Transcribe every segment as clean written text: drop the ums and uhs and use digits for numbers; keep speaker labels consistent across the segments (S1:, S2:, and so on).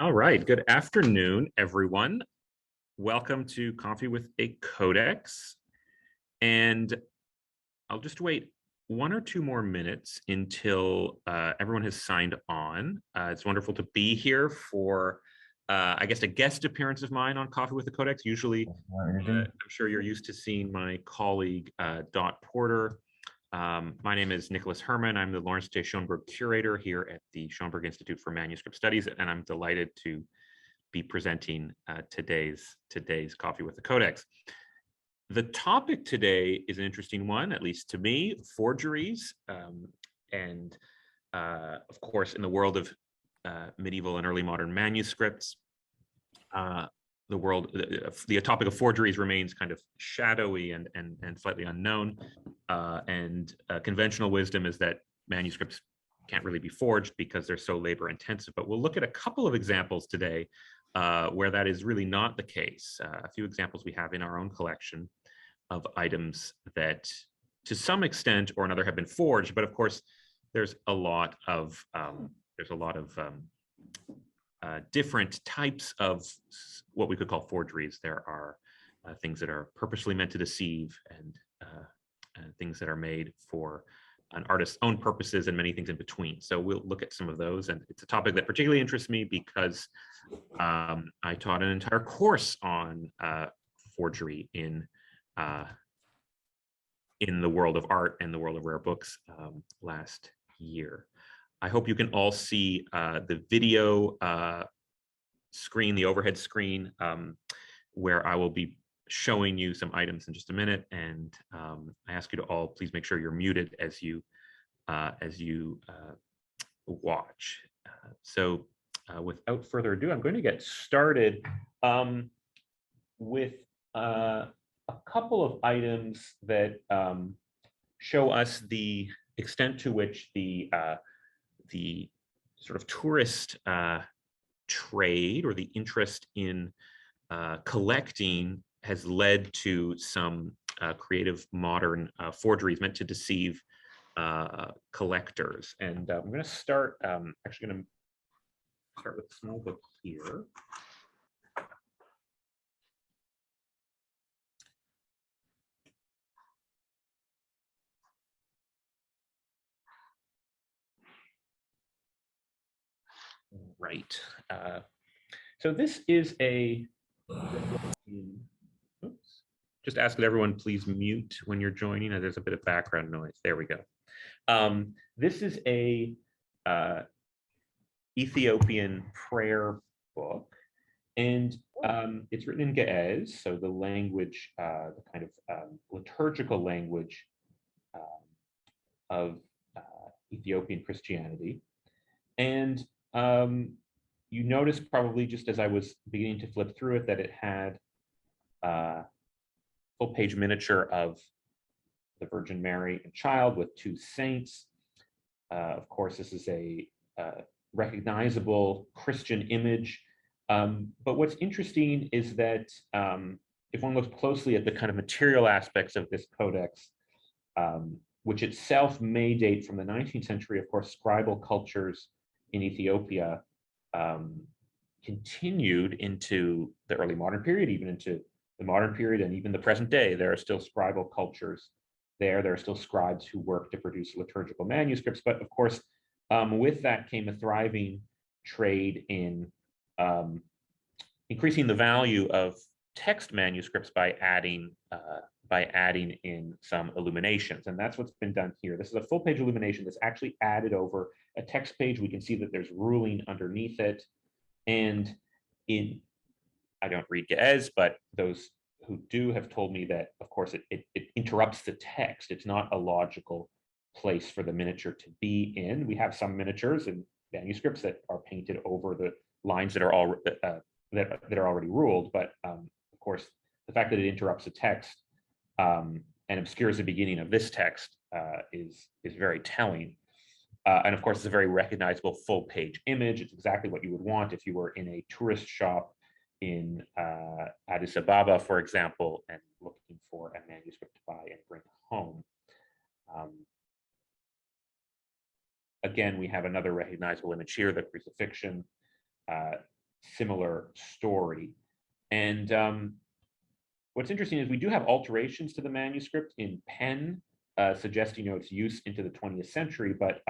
S1: All right, good afternoon, everyone. Welcome to Coffee with a Codex. And I'll just wait 1 or 2 more minutes until everyone has signed on. It's wonderful to be here for, I guess, a guest appearance of mine on Coffee with the Codex. Usually, I'm sure you're used to seeing my colleague, Dot Porter. My name is Nicholas Herman. I'm the Lawrence J. Schoenberg Curator here at the Schoenberg Institute for Manuscript Studies, and I'm delighted to be presenting today's Coffee with the Codex. The topic today is an interesting one, at least to me: forgeries, and of course, in the world of medieval and early modern manuscripts, the topic of forgeries remains kind of shadowy and slightly unknown. Conventional wisdom is that manuscripts can't really be forged because they're so labor intensive. But we'll look at a couple of examples today where that is really not the case. A few examples we have in our own collection of items that to some extent or another have been forged. But of course, there's a lot of different types of what we could call forgeries. There are things that are purposely meant to deceive, and things that are made for an artist's own purposes, and many things in between. So we'll look at some of those, and it's a topic that particularly interests me because I taught an entire course on forgery in the world of art and the world of rare books last year. I hope you can all see the video screen, the overhead screen, where I will be showing you some items in just a minute. And I ask you to all please make sure you're muted as you watch. So without further ado, I'm going to get started with a couple of items that show us the extent to which the sort of tourist trade or the interest in collecting has led to some creative modern forgeries meant to deceive collectors. And I'm going to start, actually going to start with a small book here. Right. So this is a, oops, just ask that everyone please mute when you're joining. There's a bit of background noise. There we go. This is a Ethiopian prayer book, and it's written in Ge'ez, so the language, the kind of liturgical language of Ethiopian Christianity. And you noticed probably just as I was beginning to flip through it that it had a full-page miniature of the Virgin Mary and Child with 2 saints. Of course, this is a recognizable Christian image. But what's interesting is that if one looks closely at the kind of material aspects of this codex, which itself may date from the 19th century, of course, scribal cultures in Ethiopia continued into the early modern period, even into the modern period, and even the present day. There are still scribal cultures there. There are still scribes who work to produce liturgical manuscripts. But of course, with that came a thriving trade in increasing the value of text manuscripts by adding in some illuminations. And that's what's been done here. This is a full-page illumination that's actually added over a text page. We can see that there's ruling underneath it. And I don't read Ge'ez, but those who do have told me that, of course, it interrupts the text. It's not a logical place for the miniature to be in. We have some miniatures and manuscripts that are painted over the lines that are already ruled. But of course, the fact that it interrupts the text and obscures the beginning of this text is very telling. And of course, it's a very recognizable full-page image. It's exactly what you would want if you were in a tourist shop in Addis Ababa, for example, and looking for a manuscript to buy and bring home. Again, we have another recognizable image here, the crucifixion. similar story. And what's interesting is we do have alterations to the manuscript in Penn, suggesting its use into the 20th century, but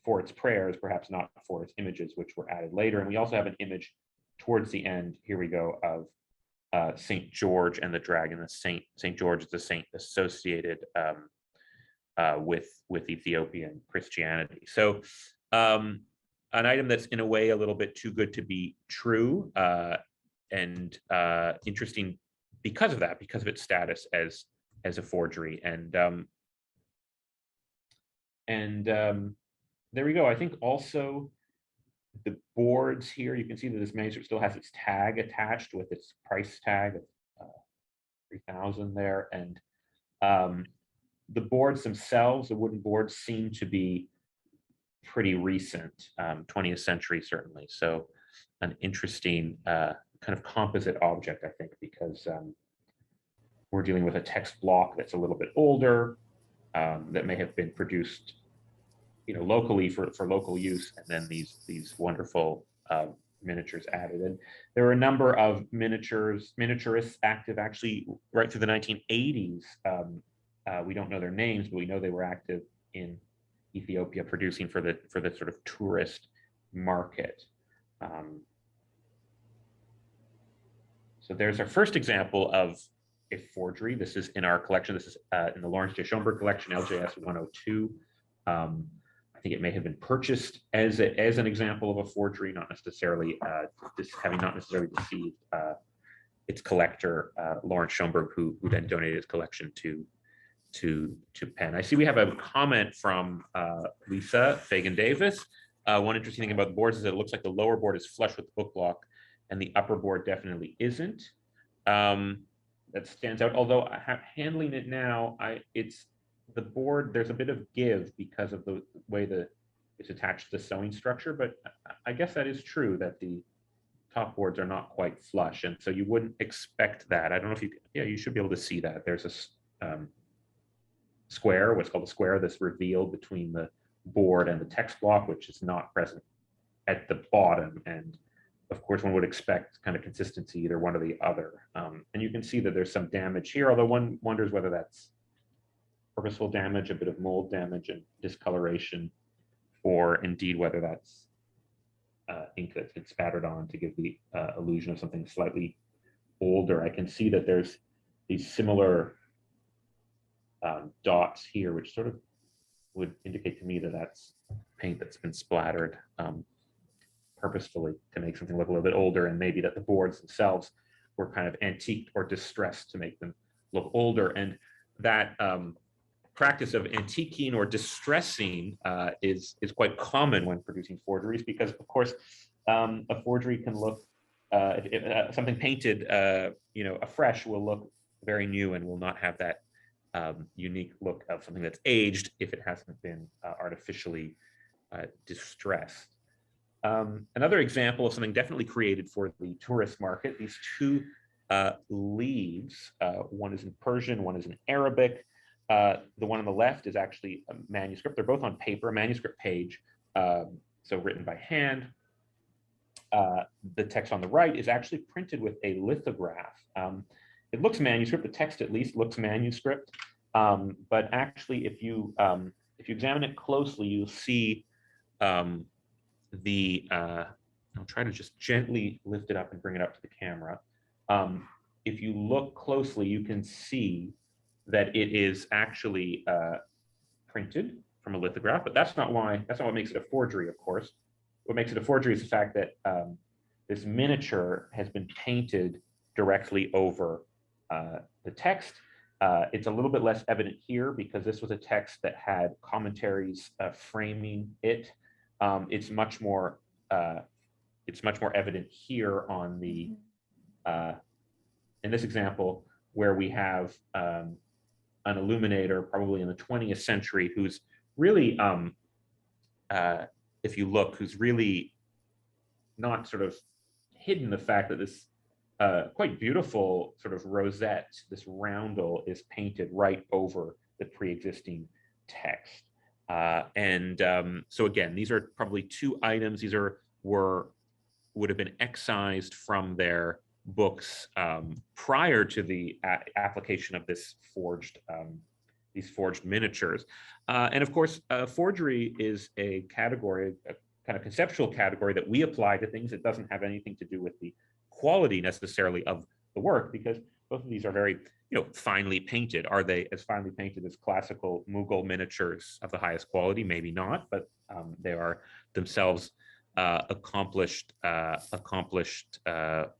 S1: for its prayers, perhaps not for its images, which were added later. And we also have an image towards the end, here we go, of St. George and the dragon. The St. George is a saint associated with Ethiopian Christianity. So an item that's in a way a little bit too good to be true, and interesting because of that, because of its status as a forgery. And there we go. I think also the boards here, you can see that this manuscript still has its tag attached with its price tag of 3,000 there. And the boards themselves, the wooden boards, seem to be pretty recent, 20th century certainly. So an interesting kind of composite object, I think, because we're dealing with a text block that's a little bit older, that may have been produced, locally for local use, and then these wonderful miniatures added. And there were a number of miniaturists active actually right through the 1980s. We don't know their names, but we know they were active in Ethiopia, producing for the sort of tourist market. So there's our first example of a forgery. This is in our collection. This is in the Lawrence J. Schoenberg collection, LJS 102. I think it may have been purchased as an example of a forgery, not necessarily having not necessarily deceived its collector, Lawrence Schoenberg, who then donated his collection to Penn. I see we have a comment from Lisa Fagan-Davis. One interesting thing about the boards is that it looks like the lower board is flush with the book block, and the upper board definitely isn't. That stands out. Although handling it now, it's the board. There's a bit of give because of the way it's attached to the sewing structure. But I guess that is true that the top boards are not quite flush, and so you wouldn't expect that. I don't know if you. Yeah, you should be able to see that. There's a square, what's called a square, that's revealed between the board and the text block, which is not present at the bottom. And of course, one would expect kind of consistency, either one or the other. And you can see that there's some damage here, although one wonders whether that's purposeful damage, a bit of mold damage and discoloration, or indeed whether that's ink that's been spattered on to give the illusion of something slightly older. I can see that there's these similar dots here, which sort of would indicate to me that that's paint that's been splattered purposefully to make something look a little bit older, and maybe that the boards themselves were kind of antiqued or distressed to make them look older. And that practice of antiquing or distressing is quite common when producing forgeries, because of course a forgery can look, something painted afresh will look very new and will not have that unique look of something that's aged if it hasn't been artificially distressed. Another example of something definitely created for the tourist market, these two leaves, one is in Persian, one is in Arabic. The one on the left is actually a manuscript. They're both on paper, a manuscript page, so written by hand. The text on the right is actually printed with a lithograph. It looks manuscript, the text at least looks manuscript, but actually if you examine it closely, you'll see I'll try to just gently lift it up and bring it up to the camera. If you look closely, you can see that it is actually printed from a lithograph, but that's not what makes it a forgery, of course. What makes it a forgery is the fact that this miniature has been painted directly over the text. It's a little bit less evident here because this was a text that had commentaries framing it. It's much more evident here on the in this example, where we have an illuminator, probably in the 20th century, who's really, if you look, who's really not sort of hidden the fact that this quite beautiful sort of rosette, this roundel, is painted right over the pre-existing text. So again, these are probably two items. These were would have been excised from their books prior to the application of this these forged miniatures. And of course, forgery is a category, a kind of conceptual category that we apply to things. It doesn't have anything to do with the quality necessarily of the work, because both of these are very, finely painted. Are they as finely painted as classical Mughal miniatures of the highest quality? Maybe not, but they are themselves accomplished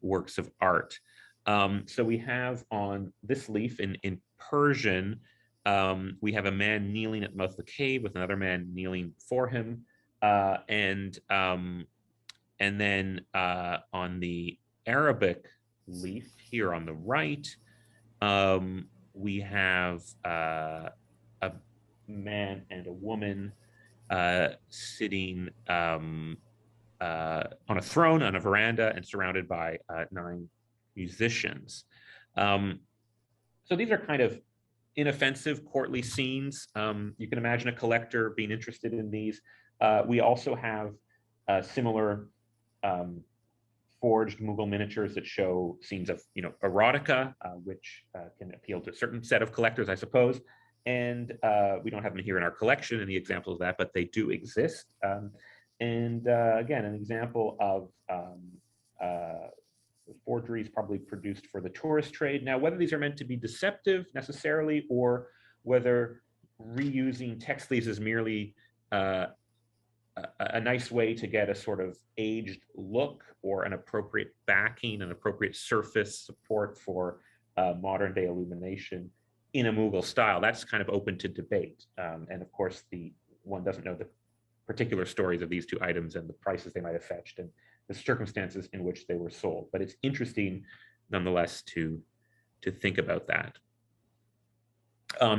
S1: works of art. So we have on this leaf in Persian, we have a man kneeling at the mouth of the cave with another man kneeling for him, and then on the Arabic leaf here on the right, we have a man and a woman sitting on a throne on a veranda and surrounded by 9 musicians. So these are kind of inoffensive courtly scenes. You can imagine a collector being interested in these. We also have similar forged Mughal miniatures that show scenes of, erotica, which can appeal to a certain set of collectors, I suppose. And we don't have them here in our collection, any examples of that, but they do exist. And again, an example of forgeries probably produced for the tourist trade. Now, whether these are meant to be deceptive necessarily, or whether reusing text leaves is merely a nice way to get a sort of aged look or an appropriate backing, an appropriate surface support for modern day illumination in a Mughal style, that's kind of open to debate. And of course, one doesn't know the particular stories of these 2 items and the prices they might have fetched and the circumstances in which they were sold. But it's interesting nonetheless to think about that.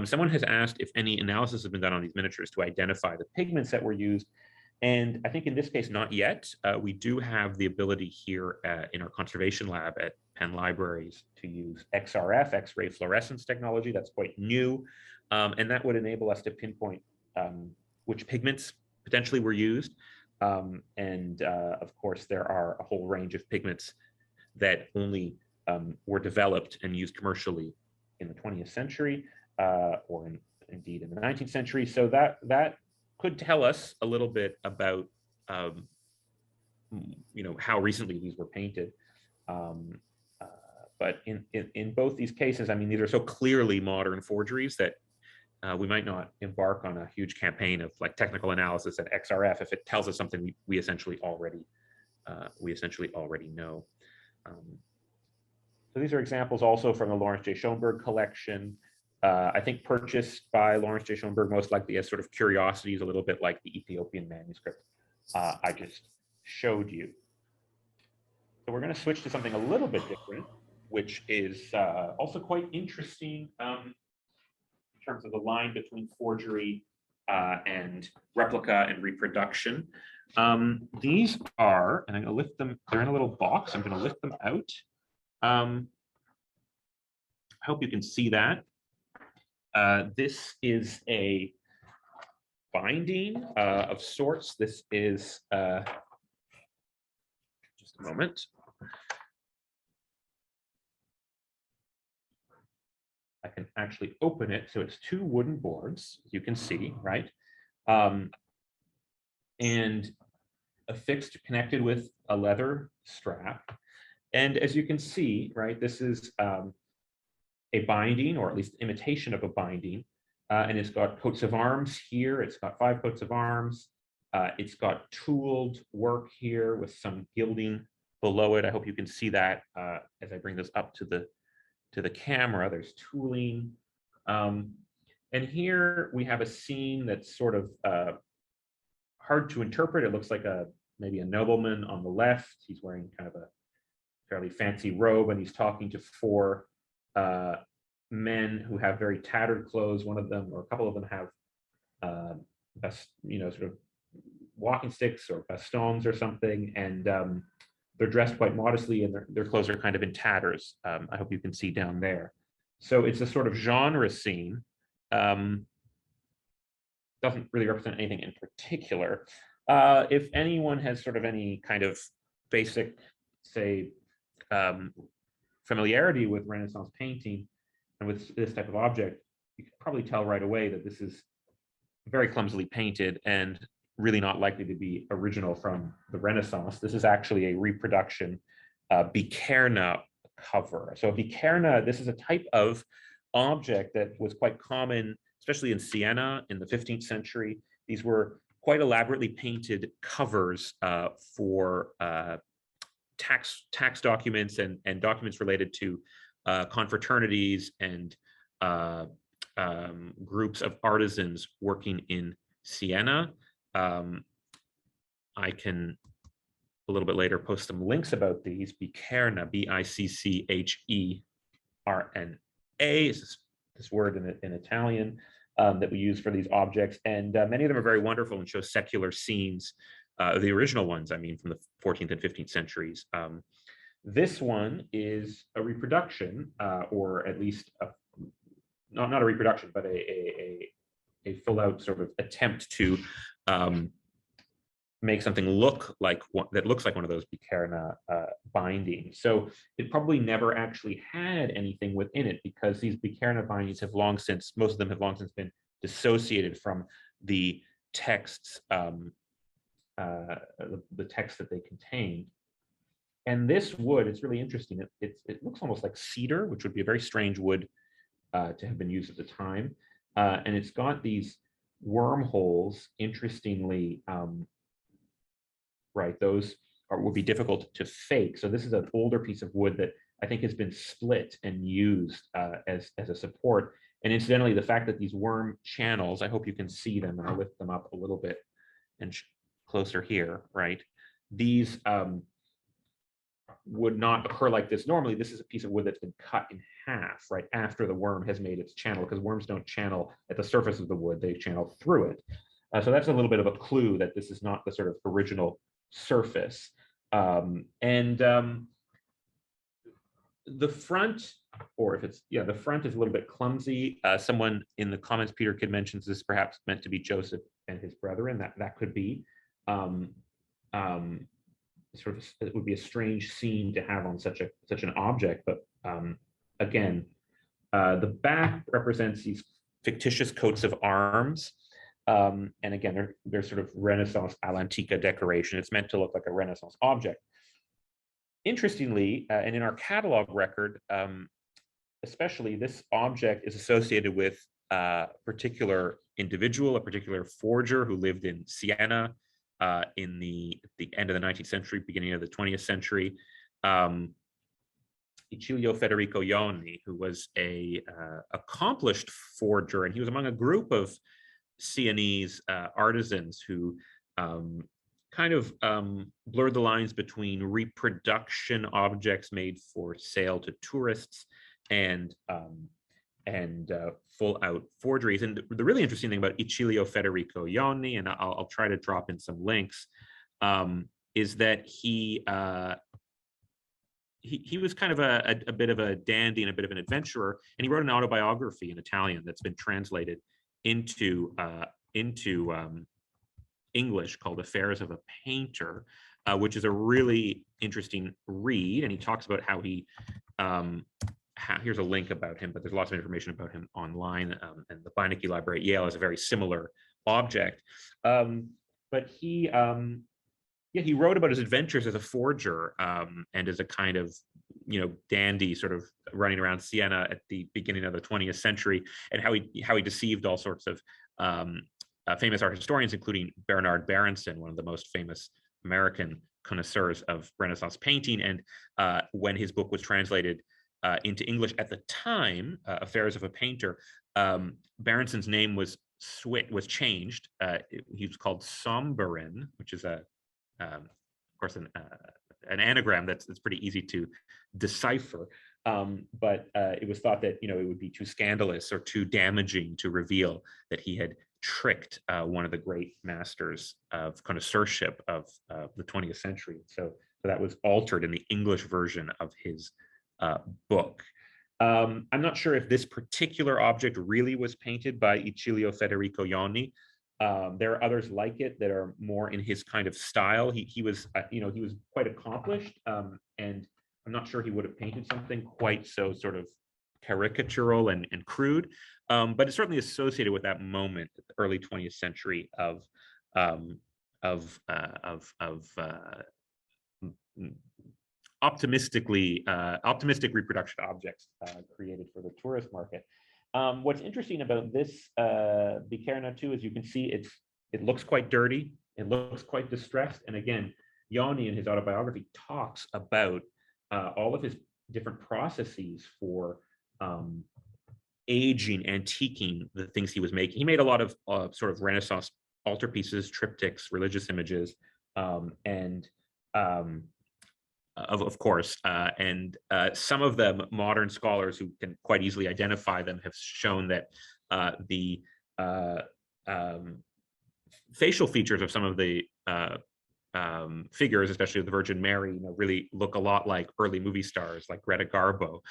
S1: Someone has asked if any analysis has been done on these miniatures to identify the pigments that were used. And I think in this case, not yet. We do have the ability here in our conservation lab at Penn Libraries to use XRF, X-ray fluorescence technology. That's quite new. And that would enable us to pinpoint which pigments potentially were used. And of course, there are a whole range of pigments that only were developed and used commercially in the 20th century, or indeed in the 19th century. So that could tell us a little bit about, how recently these were painted. But in both these cases, I mean, these are so clearly modern forgeries that we might not embark on a huge campaign of like technical analysis at XRF if it tells us something we essentially already know. So these are examples also from the Lawrence J. Schoenberg collection. I think purchased by Lawrence J. Schoenberg most likely as sort of curiosities, a little bit like the Ethiopian manuscript I just showed you. So we're going to switch to something a little bit different, which is also quite interesting in terms of the line between forgery and replica and reproduction. These are, and I'm going to lift them, they're in a little box. I'm going to lift them out. I hope you can see that. This is a binding of sorts. This is, just a moment. I can actually open it. So it's 2 wooden boards, you can see, right? And affixed, connected with a leather strap. And as you can see, right, this is a binding, or at least imitation of a binding. And it's got coats of arms here. It's got 5 coats of arms. It's got tooled work here with some gilding below it. I hope you can see that as I bring this up to the camera. There's tooling. And here we have a scene that's sort of hard to interpret. It looks like maybe a nobleman on the left. He's wearing kind of a fairly fancy robe, and he's talking to 4 men who have very tattered clothes. One of them, or a couple of them, have sort of walking sticks or bastons or something, and they're dressed quite modestly, and their clothes are kind of in tatters. I hope you can see down there. So it's a sort of genre scene. Doesn't really represent anything in particular. If anyone has sort of any kind of basic, say, familiarity with Renaissance painting and with this type of object, you can probably tell right away that this is very clumsily painted and really not likely to be original from the Renaissance. This is actually a reproduction Bikerna cover. So a Bikerna, this is a type of object that was quite common, especially in Siena in the 15th century. These were quite elaborately painted covers for tax documents and documents related to confraternities and groups of artisans working in Siena. I can a little bit later post some links about these. Bikerna, B-I-C-C-H-E-R-N-A, is this word in Italian that we use for these objects. And many of them are very wonderful and show secular scenes, the original ones, I mean, from the 14th and 15th centuries. This one is a reproduction, or at least not a reproduction, but a full-out sort of attempt to make something look like that looks like one of those Bikerna bindings. So it probably never actually had anything within it, because these Bikerna bindings have long since, most of them have long since been dissociated from the texts, the text that they contained. And this wood, it's really interesting. It looks almost like cedar, which would be a very strange wood to have been used at the time. And it's got these wormholes, interestingly, right, those would be difficult to fake. So this is an older piece of wood that I think has been split and used as a support. And incidentally, the fact that these worm channels, I hope you can see them, and I'll lift them up a little bit and closer here, right? These would not occur like this normally. This is a piece of wood that's been cut in half, right, after the worm has made its channel, because worms don't channel at the surface of the wood, they channel through it. So that's a little bit of a clue that this is not the sort of original surface. The front, or if it's, yeah, the front is a little bit clumsy. Someone in the comments, Peter Kidd mentions this perhaps meant to be Joseph and his brethren. That could be. Sort of, it would be a strange scene to have on such an object, but again, the back represents these fictitious coats of arms. And again, they're sort of Renaissance all'antica decoration. It's meant to look like a Renaissance object. Interestingly, and in our catalog record, especially, this object is associated with a particular individual, a particular forger who lived in Siena in the end of the 19th century, beginning of the 20th century. Icilio Federico Ioni, who was a accomplished forger, and he was among a group of Sienese artisans who kind of blurred the lines between reproduction objects made for sale to tourists and full-out forgeries. And the really interesting thing about Icilio Federico Ioni, and I'll try to drop in some links, is that he was kind of a bit of a dandy and a bit of an adventurer, and he wrote an autobiography in Italian that's been translated into English, called Affairs of a Painter, which is a really interesting read. And he talks about how he, here's a link about him, but there's lots of information about him online. And the Beinecke Library at Yale has a very similar object. But he wrote about his adventures as a forger and as a kind of, dandy, sort of running around Siena at the beginning of the 20th century, and how he deceived all sorts of famous art historians, including Bernard Berenson, one of the most famous American connoisseurs of Renaissance painting. And when his book was translated into English at the time, Affairs of a Painter, Berenson's name was changed. He was called Somberin, which is of course, an anagram that's pretty easy to decipher. But it was thought that it would be too scandalous or too damaging to reveal that he had tricked one of the great masters of connoisseurship of the 20th century. So that was altered in the English version of his book. I'm not sure if this particular object really was painted by Icilio Federico Ioni. There are others like it that are more in his kind of style. He was, he was quite accomplished, and I'm not sure he would have painted something quite so sort of caricatural and crude, but it's certainly associated with that moment, the early 20th century um, of optimistic reproduction objects created for the tourist market. What's interesting about this Bikerna too is you can see it looks quite dirty, it looks quite distressed, and again, Yanni in his autobiography talks about all of his different processes for aging, antiquing the things he was making. He made a lot of sort of Renaissance altarpieces, triptychs, religious images, and of course, and some of them, modern scholars who can quite easily identify them, have shown that the facial features of some of the figures, especially of the Virgin Mary, really look a lot like early movie stars, like Greta Garbo,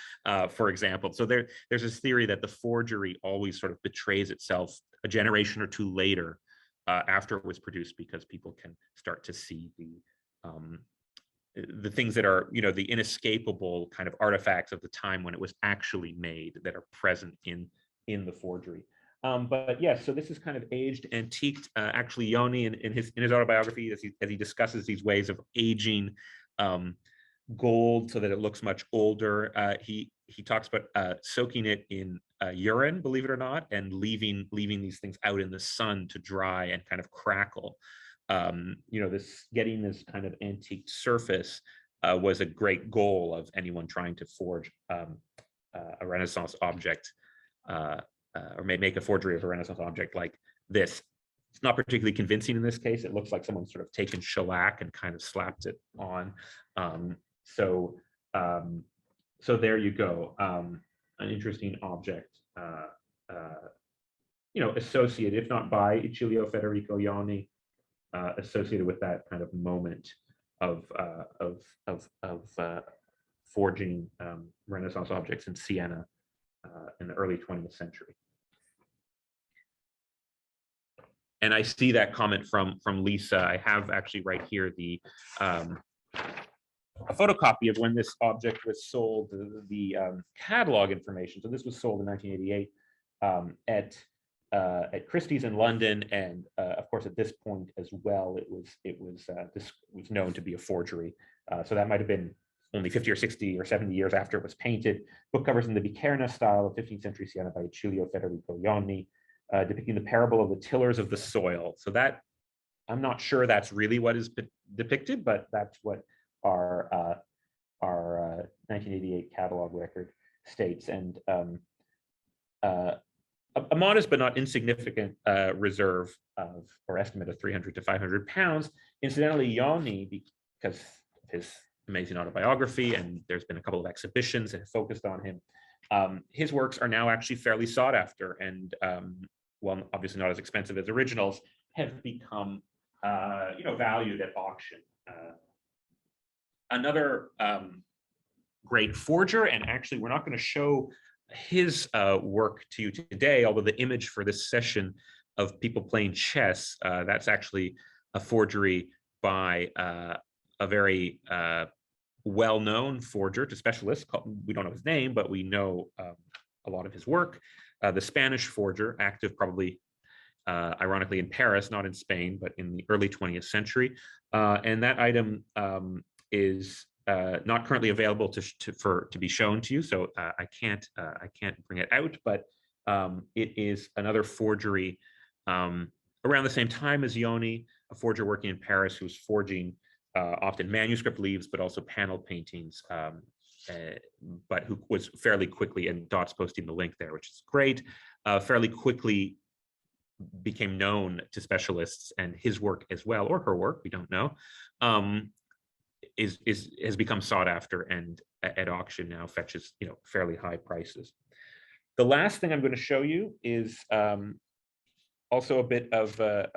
S1: for example. So there's this theory that the forgery always sort of betrays itself a generation or two later after it was produced, because people can start to see the things that are, the inescapable kind of artifacts of the time when it was actually made that are present in the forgery. But yes, so this is kind of aged, antiqued. Actually, Yoni in his autobiography, as he discusses these ways of aging gold so that it looks much older, he talks about soaking it in urine, believe it or not, and leaving these things out in the sun to dry and kind of crackle. Getting this kind of antique surface was a great goal of anyone trying to forge a Renaissance object, or make a forgery of a Renaissance object like this. It's not particularly convincing in this case. It looks like someone sort of taken shellac and kind of slapped it on. So there you go. An interesting object, associated, if not by Icilio Federico Ioni, associated with that kind of moment of forging Renaissance objects in Siena in the early 20th century. And I see that comment from Lisa. I have actually right here a photocopy of when this object was sold, the catalog information. So this was sold in 1988 at Christie's in London, and of course at this point as well, this was known to be a forgery. So that might have been only 50 or 60 or 70 years after it was painted. Book covers in the Bikerna style of 15th century Siena by Icilio Federico Ioni, depicting the parable of the tillers of the soil. So that, I'm not sure that's really what is depicted, but that's what our 1988 catalog record states. And a modest but not insignificant reserve or estimate of 300 to 500 pounds. Incidentally, Ioni, because of his amazing autobiography, and there's been a couple of exhibitions that have focused on him, his works are now actually fairly sought after, and well, obviously not as expensive as originals, have become valued at auction. Another great forger, and actually we're not going to show his work to you today, although the image for this session of people playing chess, that's actually a forgery by a very well-known forger to specialists. We don't know his name, but we know a lot of his work. The Spanish forger, active probably ironically in Paris, not in Spain, but in the early 20th century. And that item is not currently available to be shown to you, so I can't bring it out. But it is another forgery around the same time as Ioni, a forger working in Paris who's forging often manuscript leaves, but also panel paintings. But who was fairly quickly, and Dot's posting the link there, which is great, fairly quickly became known to specialists, and his work as well, or her work, we don't know, has become sought after, and at auction now fetches fairly high prices. The last thing I'm going to show you is also a bit of a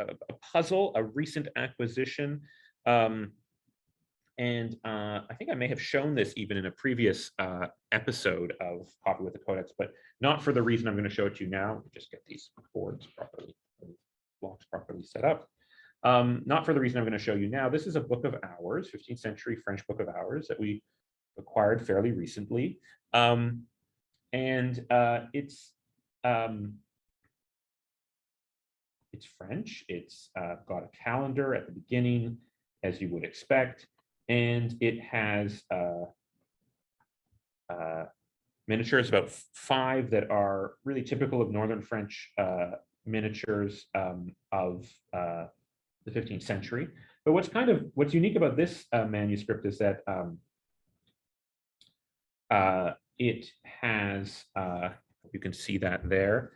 S1: puzzle, a recent acquisition. And I think I may have shown this even in a previous episode of Coffee with a Codex, but not for the reason I'm going to show it to you now. Just get these boards properly blocks properly set up. Not for the reason I'm going to show you now. This is a book of hours, 15th century French book of hours that we acquired fairly recently. It's French. It's got a calendar at the beginning, as you would expect, and it has miniatures, about 5 that are really typical of Northern French miniatures of the 15th century. But what's unique about this manuscript is that it has, you can see that there,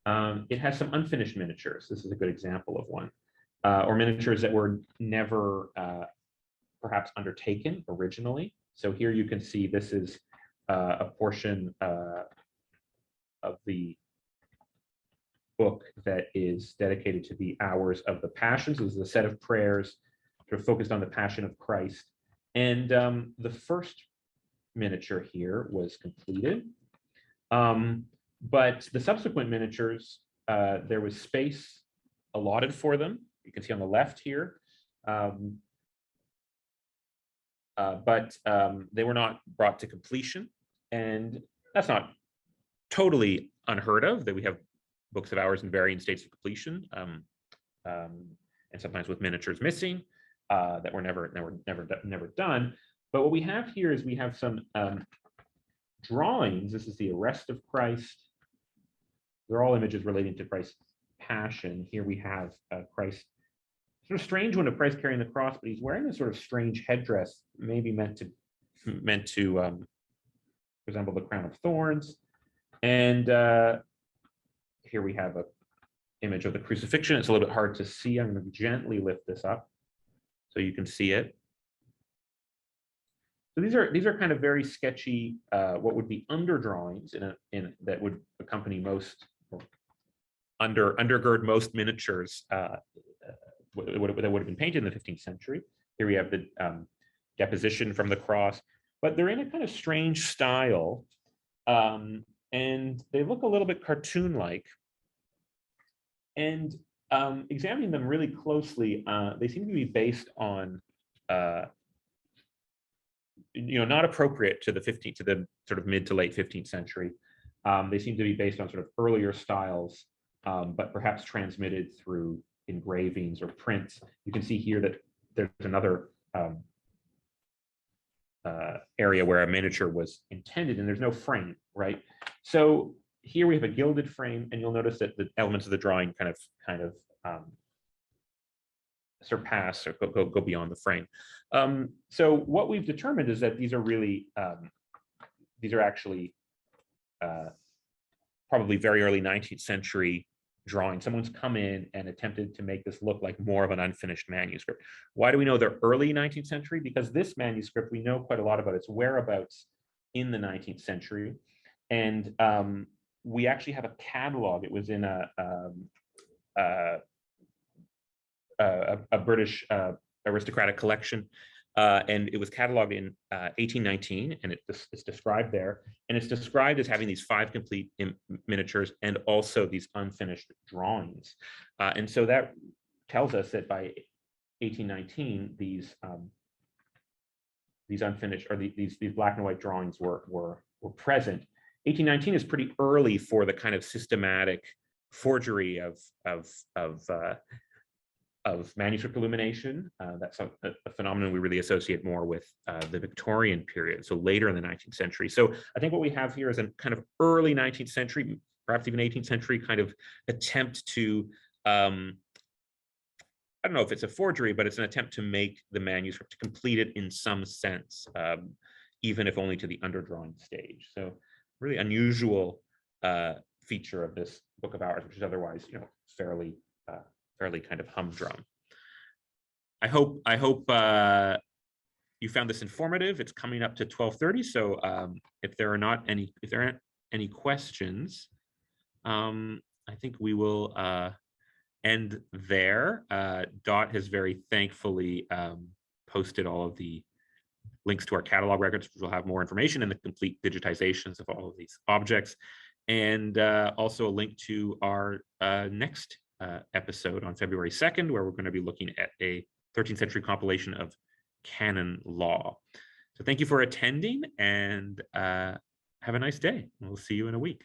S1: it has some unfinished miniatures. This is a good example of one, or miniatures that were never perhaps undertaken originally. So here you can see this is a portion of the book that is dedicated to the hours of the Passions. This is a set of prayers sort of focused on the Passion of Christ. And the first miniature here was completed. But the subsequent miniatures, there was space allotted for them. You can see on the left here. But they were not brought to completion. And that's not totally unheard of, that we have books of hours in varying states of completion, and sometimes with miniatures missing that were never done. But what we have here is we have some drawings. This is the arrest of Christ. They're all images relating to Christ's passion. Here we have Christ, sort of strange one of Christ carrying the cross, but he's wearing a sort of strange headdress, maybe meant to resemble the crown of thorns. And here we have an image of the crucifixion. It's a little bit hard to see. I'm going to gently lift this up so you can see it. So these are kind of very sketchy, what would be underdrawings that would accompany most, or undergird most miniatures that would have been painted in the 15th century. Here we have the deposition from the cross, but they're in a kind of strange style, and they look a little bit cartoon-like. And examining them really closely, they seem to be based on not appropriate to the sort of mid to late 15th century. They seem to be based on sort of earlier styles, but perhaps transmitted through engravings or prints. You can see here that there's another area where a miniature was intended, and there's no frame, right? So here we have a gilded frame, and you'll notice that the elements of the drawing kind of surpass or go beyond the frame. So what we've determined is that these are really, these are actually probably very early 19th century drawings. Someone's come in and attempted to make this look like more of an unfinished manuscript. Why do we know they're early 19th century? Because this manuscript, we know quite a lot about its whereabouts in the 19th century. And we actually have a catalog. It was in a British aristocratic collection, and it was cataloged in 1819, and it's described there. And it's described as having these 5 complete miniatures and also these unfinished drawings. And so that tells us that by 1819, these unfinished, or these black and white drawings were present. 1819 is pretty early for the kind of systematic forgery of manuscript illumination. That's a phenomenon we really associate more with the Victorian period, so later in the 19th century. So I think what we have here is a kind of early 19th century, perhaps even 18th century kind of attempt to, I don't know if it's a forgery, but it's an attempt to make the manuscript, to complete it in some sense, even if only to the underdrawing stage. So really unusual feature of this book of hours, which is otherwise, fairly kind of humdrum. I hope you found this informative. It's coming up to 12:30, so if there aren't any questions, I think we will end there. Dot has very thankfully posted all of the links to our catalog records, which will have more information and the complete digitizations of all of these objects, and also a link to our next episode on February 2nd, where we're going to be looking at a 13th century compilation of canon law. So thank you for attending, and have a nice day. We'll see you in a week.